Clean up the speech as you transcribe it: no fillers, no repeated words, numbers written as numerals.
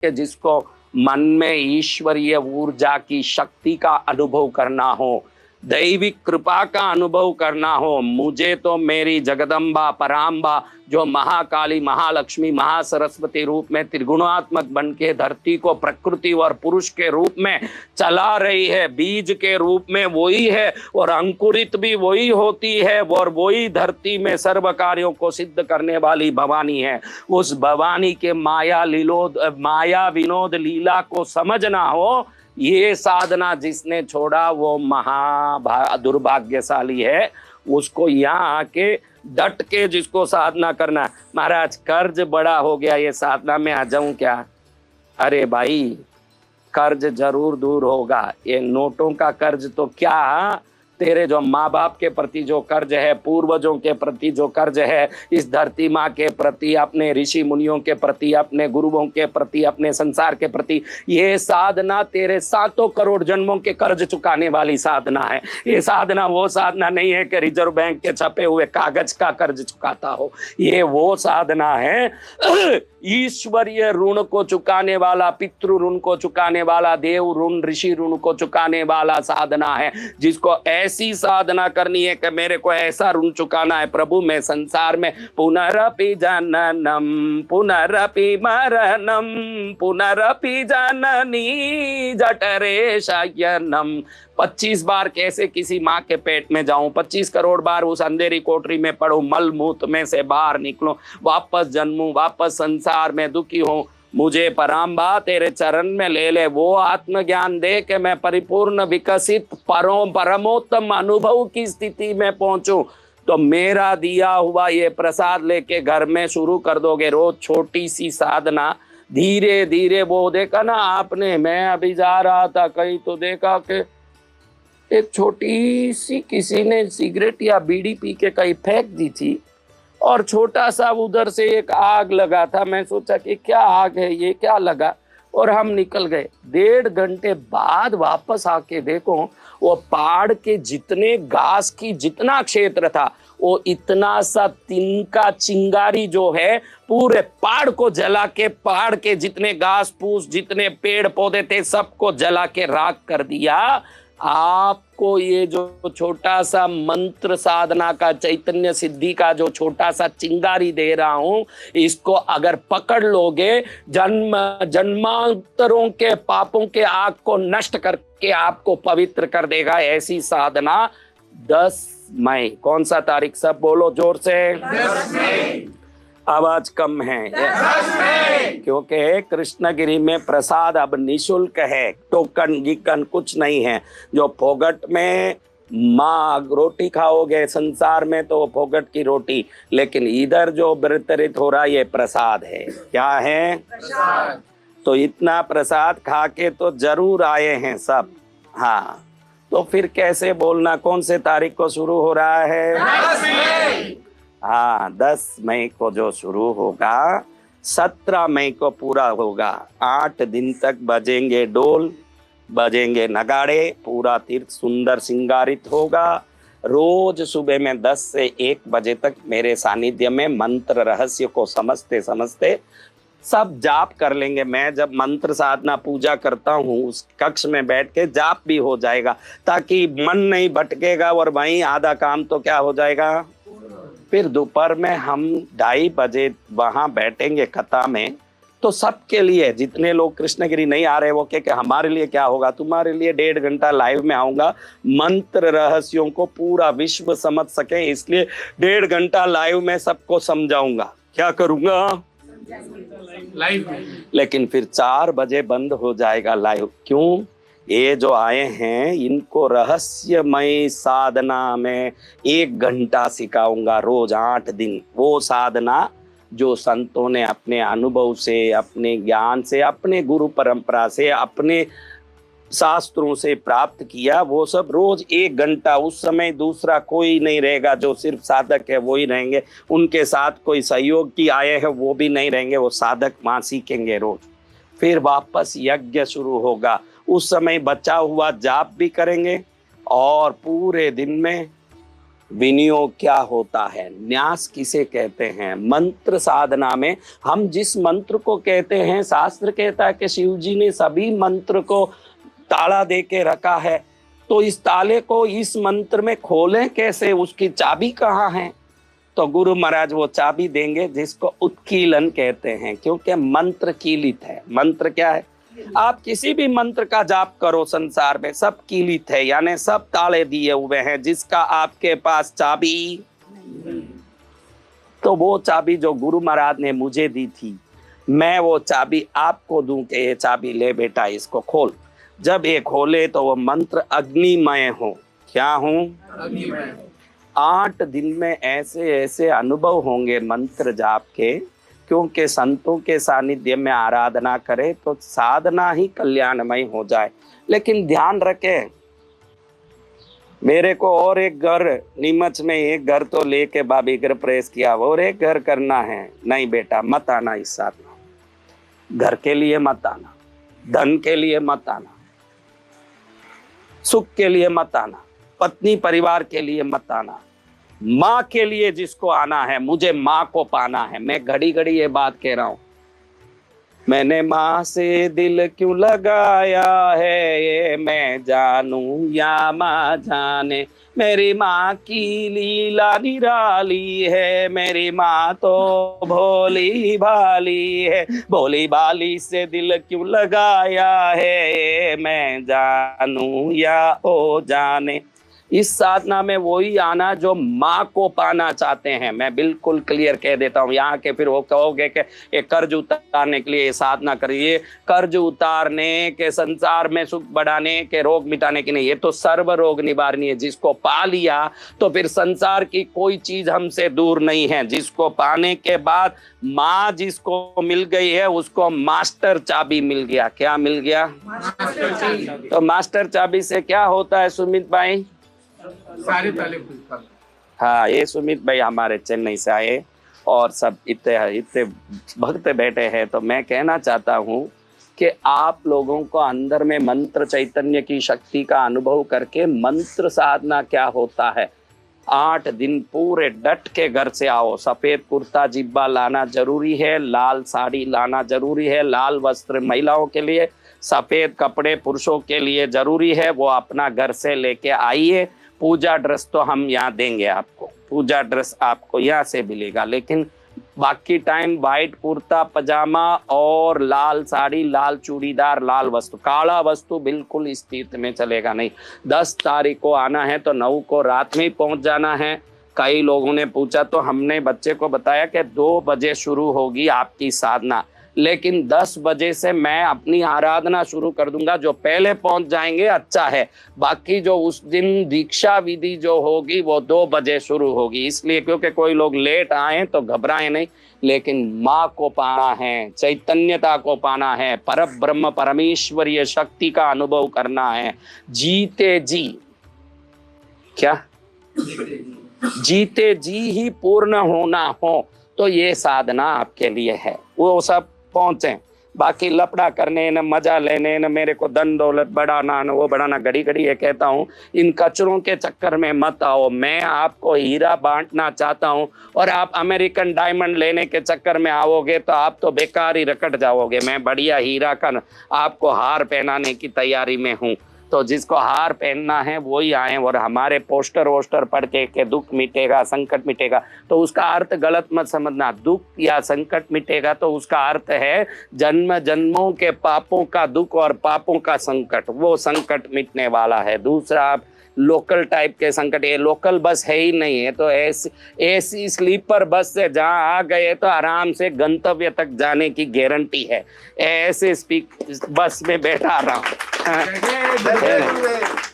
कि जिसको मन में ईश्वरीय ऊर्जा की शक्ति का अनुभव करना हो, दैविक कृपा का अनुभव करना हो, मुझे तो मेरी जगदम्बा पराम्बा जो महाकाली महालक्ष्मी महासरस्वती रूप में त्रिगुणात्मक बन के धरती को प्रकृति और पुरुष के रूप में चला रही है, बीज के रूप में वही है और अंकुरित भी वही होती है और वही धरती में सर्व कार्यों को सिद्ध करने वाली भवानी है। उस भवानी के माया विनोद लीला को समझना हो, ये साधना जिसने छोड़ा वो दुर्भाग्यशाली है। उसको यहाँ आके डट के जिसको साधना करना, महाराज कर्ज बड़ा हो गया, ये साधना में आ जाऊं क्या? अरे भाई कर्ज जरूर दूर होगा, ये नोटों का कर्ज तो क्या, तेरे जो माँ बाप के प्रति जो कर्ज है, पूर्वजों के प्रति जो कर्ज है, इस धरती माँ के प्रति, अपने ऋषि मुनियों के प्रति, अपने गुरुओं के प्रति, अपने संसार के प्रति, ये साधना तेरे 7 करोड़ जन्मों के कर्ज चुकाने वाली साधना है। ये साधना वो साधना नहीं है कि रिजर्व बैंक के छपे हुए कागज का कर्ज चुकाता हो। ये वो साधना है ईश्वरीय ऋण को चुकाने वाला, पितृ ऋण को चुकाने वाला, देव ऋण ऋषि ऋण को चुकाने वाला साधना है। जिसको ऐसी साधना करनी है कि मेरे को ऐसा ऋण चुकाना है, प्रभु मैं संसार में पुनरपि जननम पुनरपि मरणम पुनरपि जननी जठरे शयनम, 25 बार कैसे किसी माँ के पेट में जाऊं, 25 करोड़ बार उस अंधेरी कोठरी में पड़ूं, मल मूत्र में से बाहर निकलूं, वापस जन्मूं, वापस संसार में दुखी हूं, मुझे पराम्बा तेरे चरण में ले ले, वो आत्मज्ञान दे के मैं परिपूर्ण विकसित परमोत्तम अनुभव की स्थिति में पहुंचूं। तो मेरा दिया हुआ ये प्रसाद लेके घर में शुरू कर दोगे रोज छोटी सी साधना, धीरे धीरे वो देखा ना आपने, मैं अभी जा रहा था कहीं तो देखा कि एक छोटी सी किसी ने सिगरेट या बीड़ी पी के कहीं फेंक दी थी और छोटा सा उधर से एक आग लगा था। मैं सोचा कि क्या आग है, ये क्या लगा, और हम निकल गए। 1.5 घंटे बाद वापस आके देखो, वो पहाड़ के जितने घास की जितना क्षेत्र था, वो इतना सा तिनका चिंगारी जो है पूरे पहाड़ को जला के, पहाड़ के जितने घास फूस जितने पेड़ पौधे थे सबको जला के राख कर दिया। आपको ये जो छोटा सा मंत्र साधना का, चैतन्य सिद्धि का जो छोटा सा चिंगारी दे रहा हूं, इसको अगर पकड़ लोगे, जन्मांतरों के पापों के आग को नष्ट करके आपको पवित्र कर देगा। ऐसी साधना 10 मई, कौन सा तारीख सब बोलो जोर से? 10 मई। आवाज कम है क्योंकि कृष्णगिरी में प्रसाद अब निशुल्क है, टोकन गिकन कुछ नहीं है। जो फोगट में माँ रोटी खाओगे संसार में तो फोगट की रोटी, लेकिन इधर जो वितरित हो रहा ये प्रसाद है। क्या है? प्रसाद। तो इतना प्रसाद खा के तो जरूर आए हैं सब। हाँ, तो फिर कैसे बोलना कौन से तारीख को शुरू हो रहा है? 10 मई। हाँ, 10 मई को जो शुरू होगा, 17 मई को पूरा होगा। 8 दिन तक बजेंगे डोल, बजेंगे नगाड़े, पूरा तीर्थ सुंदर सिंगारित होगा। रोज सुबह में 10 से 1 बजे तक मेरे सानिध्य में मंत्र रहस्य को समझते समझते सब जाप कर लेंगे। मैं जब मंत्र साधना पूजा करता हूँ उस कक्ष में बैठ के जाप भी हो जाएगा, ताकि मन नहीं भटकेगा और वहीं आधा काम तो क्या हो जाएगा। फिर दोपहर में हम 2:30 बजे वहां बैठेंगे कथा में। तो सबके लिए, जितने लोग कृष्णगिरी नहीं आ रहे वो कि हमारे लिए क्या होगा, तुम्हारे लिए 1.5 घंटा लाइव में आऊंगा, मंत्र रहस्यों को पूरा विश्व समझ सके, इसलिए 1.5 घंटा लाइव में सबको समझाऊंगा। क्या करूंगा? लाइव में। लेकिन फिर 4 बजे बंद हो जाएगा लाइव। क्यों? ये जो आए हैं इनको रहस्यमय साधना में 1 घंटा सिखाऊंगा रोज 8 दिन। वो साधना जो संतों ने अपने अनुभव से, अपने ज्ञान से, अपने गुरु परंपरा से, अपने शास्त्रों से प्राप्त किया, वो सब रोज 1 घंटा। उस समय दूसरा कोई नहीं रहेगा, जो सिर्फ साधक है वो ही रहेंगे, उनके साथ कोई सहयोग की आए हैं वो भी नहीं रहेंगे, वो साधक वहाँ सीखेंगे रोज। फिर वापस यज्ञ शुरू होगा, उस समय बचा हुआ जाप भी करेंगे और पूरे दिन में विनियोग क्या होता है, न्यास किसे कहते हैं। मंत्र साधना में हम जिस मंत्र को कहते हैं, शास्त्र कहता है कि शिव जी ने सभी मंत्र को ताला दे के रखा है, तो इस ताले को इस मंत्र में खोलें कैसे, उसकी चाबी कहाँ है। तो गुरु महाराज वो चाबी देंगे जिसको उत्कीलन कहते हैं, क्योंकि मंत्र कीलित है। मंत्र क्या है, आप किसी भी मंत्र का जाप करो संसार में, सब कीलित है, यानी सब ताले दिए हुए हैं, जिसका आपके पास चाबी। तो वो चाबी जो गुरु महाराज ने मुझे दी थी, मैं वो चाबी आपको दूं कि ये चाबी ले बेटा, इसको खोल। जब ये खोले तो वो मंत्र अग्निमय हो। क्या हूं, अग्निमय। 8 दिन में ऐसे ऐसे अनुभव होंगे मंत्र जाप के, क्योंकि संतों के सानिध्य में आराधना करें तो साधना ही कल्याणमय हो जाए। लेकिन ध्यान रखें, मेरे को और एक घर नीमच में, एक घर तो लेके बाबी घर प्रेस किया, और एक घर करना है। नहीं बेटा, मत आना इस साधना, घर के लिए मत आना, धन के लिए मत आना, सुख के लिए मत आना, पत्नी परिवार के लिए मत आना, माँ के लिए जिसको आना है, मुझे माँ को पाना है। मैं घड़ी घड़ी ये बात कह रहा हूं, मैंने माँ से दिल क्यों लगाया है, ये मैं जानूं या माँ जाने। मेरी माँ की लीला निराली है, मेरी माँ तो भोली भाली है, भोली भाली से दिल क्यों लगाया है, ये मैं जानूं या ओ जाने। इस साधना में वही आना जो माँ को पाना चाहते हैं। मैं बिल्कुल क्लियर कह देता हूँ, यहाँ के फिर वो कहोगे कि ये कर्ज उतारने के लिए ये साधना करिए, कर्ज उतारने के, संसार में सुख बढ़ाने के, रोग मिटाने की नहीं। ये तो सर्व रोग निवारणी है। जिसको पा लिया तो फिर संसार की कोई चीज हमसे दूर नहीं है। जिसको पाने के बाद माँ जिसको मिल गई है, उसको मास्टर चाबी मिल गया। क्या मिल गया, तो मास्टर चाबी से क्या होता है सुमित भाई, सारे ताले खुलता। हाँ, ये सुमित भाई हमारे चेन्नई से आए और सब इतने भक्त बैठे हैं। तो मैं कहना चाहता हूँ कि आप लोगों को अंदर में मंत्र चैतन्य की शक्ति का अनुभव करके मंत्र साधना क्या होता है, 8 दिन पूरे डट के घर से आओ। सफेद कुर्ता जिब्बा लाना जरूरी है, लाल साड़ी लाना जरूरी है, लाल वस्त्र महिलाओं के लिए, सफेद कपड़े पुरुषों के लिए जरूरी है। वो अपना घर से लेके आइए। पूजा ड्रेस तो हम यहाँ देंगे आपको, पूजा ड्रेस आपको यहाँ से मिलेगा, लेकिन बाकी टाइम वाइट कुर्ता पजामा और लाल साड़ी, लाल चूड़ीदार, लाल वस्तु, काला वस्तु बिल्कुल इस तीर्थ में चलेगा नहीं। 10 तारीख को आना है तो 9 को रात में ही पहुंच जाना है। कई लोगों ने पूछा तो हमने बच्चे को बताया कि 2 बजे शुरू होगी आपकी साधना, लेकिन 10 बजे से मैं अपनी आराधना शुरू कर दूंगा। जो पहले पहुंच जाएंगे अच्छा है, बाकी जो उस दिन दीक्षा विधि जो होगी वो 2 बजे शुरू होगी। इसलिए क्योंकि कोई लोग लेट आए तो घबराए नहीं, लेकिन माँ को पाना है, चैतन्यता को पाना है, पर ब्रह्म परमेश्वरीय शक्ति का अनुभव करना है। जीते जी, क्या जीते जी ही पूर्ण होना हो, तो ये साधना आपके लिए है। वो सब पहुंचे, बाकी लपड़ा करने, न मजा लेने, न मेरे को धन दौलत बढ़ाना, न वो बढ़ाना। घड़ी घड़ी ये कहता हूँ, इन कचरों के चक्कर में मत आओ। मैं आपको हीरा बांटना चाहता हूँ, और आप अमेरिकन डायमंड लेने के चक्कर में आओगे तो आप तो बेकार ही रकट जाओगे। मैं बढ़िया हीरा का आपको हार पहनाने की तैयारी में हूँ। तो जिसको हार पहनना है वही आए, और हमारे पोस्टर वोस्टर पढ़ के दुख मिटेगा, संकट मिटेगा, तो उसका अर्थ गलत मत समझना। दुख या संकट मिटेगा तो उसका अर्थ है जन्म जन्मों के पापों का दुख और पापों का संकट, वो संकट मिटने वाला है। दूसरा लोकल टाइप के संकट, ये लोकल बस है ही नहीं है, तो ऐसी स्लीपर बस से जहाँ आ गए तो आराम से गंतव्य तक जाने की गारंटी है। ऐसे बस में बैठा रहा हूँ।